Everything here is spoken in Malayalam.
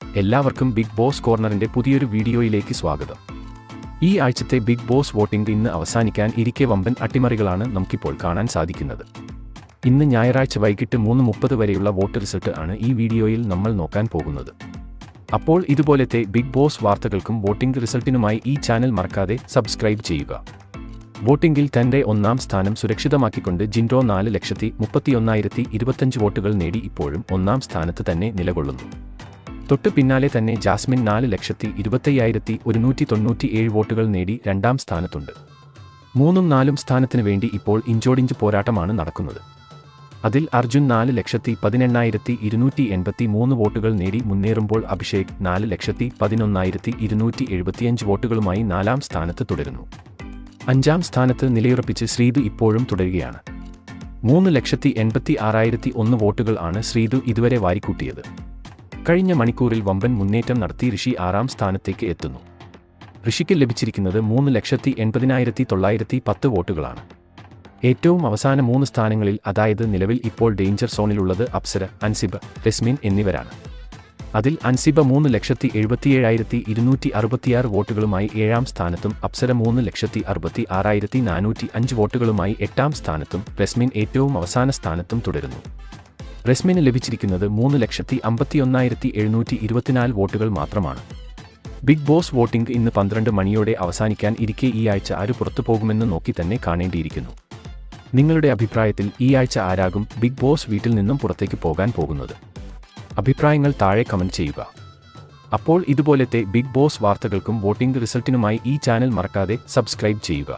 എല്ലാവർക്കും ബിഗ് ബോസ് കോർണറിന്റെ പുതിയൊരു വീഡിയോയിലേക്ക് സ്വാഗതം. ഈ ആഴ്ചത്തെ ബിഗ് ബോസ് വോട്ടിംഗ് ഇന്ന് അവസാനിക്കാൻ ഇരിക്കെ വമ്പൻ അട്ടിമറികളാണ് നമുക്കിപ്പോൾ കാണാൻ സാധിക്കുന്നത്. ഇന്ന് ഞായറാഴ്ച വൈകിട്ട് 3:30 വരെയുള്ള വോട്ട് റിസൾട്ട് ആണ് ഈ വീഡിയോയിൽ നമ്മൾ നോക്കാൻ പോകുന്നത്. അപ്പോൾ ഇതുപോലത്തെ ബിഗ് ബോസ് വാർത്തകൾക്കും വോട്ടിംഗ് റിസൾട്ടിനുമായി ഈ ചാനൽ മറക്കാതെ സബ്സ്ക്രൈബ് ചെയ്യുക. വോട്ടിംഗിൽ തന്റെ ഒന്നാം സ്ഥാനം സുരക്ഷിതമാക്കിക്കൊണ്ട് ജിൻഡോ 4,31,025 വോട്ടുകൾ നേടി ഇപ്പോഴും ഒന്നാം സ്ഥാനത്ത് തന്നെ നിലകൊള്ളുന്നു. തൊട്ട് പിന്നാലെ തന്നെ ജാസ്മിൻ 4,25,197 വോട്ടുകൾ നേടി രണ്ടാം സ്ഥാനത്തുണ്ട്. 3ഉം 4ഉം സ്ഥാനത്തിന് വേണ്ടി ഇപ്പോൾ ഇഞ്ചോടിഞ്ച് പോരാട്ടമാണ് നടക്കുന്നത്. അതിൽ അർജുൻ 4,18,283 വോട്ടുകൾ നേടി മുന്നേറുമ്പോൾ അഭിഷേക് 4,11,275 വോട്ടുകളുമായി 4ാം സ്ഥാനത്ത് തുടരുന്നു. 5ാം സ്ഥാനത്ത് നിലയുറപ്പിച്ച് ശ്രീതു ഇപ്പോഴും തുടരുകയാണ്. 3,86,001 വോട്ടുകൾ ആണ് ശ്രീതു ഇതുവരെ വാരിക്കൂട്ടിയത്. കഴിഞ്ഞ മണിക്കൂറിൽ വമ്പൻ മുന്നേറ്റം നടത്തി ഋഷി 6ാം സ്ഥാനത്തേക്ക് എത്തുന്നു. ഋഷിക്ക് ലഭിച്ചിരിക്കുന്നത് 3,80,910 വോട്ടുകളാണ്. ഏറ്റവും അവസാന 3 സ്ഥാനങ്ങളിൽ, അതായത് നിലവിൽ ഇപ്പോൾ ഡേഞ്ചർ സോണിലുള്ളത് അപ്സര, അൻസിബ, രസ്മിൻ എന്നിവരാണ്. അതിൽ അൻസിബ 3,77,266 വോട്ടുകളുമായി 7ാം സ്ഥാനത്തും അപ്സര 3,66,405 വോട്ടുകളുമായി 8ാം സ്ഥാനത്തും രസ്മിൻ ഏറ്റവും അവസാന സ്ഥാനത്തും തുടരുന്നു. രസ്മിന് ലഭിച്ചിരിക്കുന്നത് 3,51,724 വോട്ടുകൾ മാത്രമാണ്. ബിഗ് ബോസ് വോട്ടിംഗ് ഇന്ന് 12 മണിയോടെ അവസാനിക്കാൻ ഇരിക്കെ ഈ ആഴ്ച ആര് പുറത്തു പോകുമെന്ന് നോക്കി തന്നെ കാണേണ്ടിയിരിക്കുന്നു. നിങ്ങളുടെ അഭിപ്രായത്തിൽ ഈ ആഴ്ച ആരാകും ബിഗ് ബോസ് വീട്ടിൽ നിന്നും പുറത്തേക്ക് പോകാൻ പോകുന്നത്? അഭിപ്രായങ്ങൾ താഴെ കമന്റ് ചെയ്യുക. അപ്പോൾ ഇതുപോലത്തെ ബിഗ് ബോസ് വാർത്തകൾക്കും വോട്ടിംഗ് റിസൾട്ടിനുമായി ഈ ചാനൽ മറക്കാതെ സബ്സ്ക്രൈബ് ചെയ്യുക.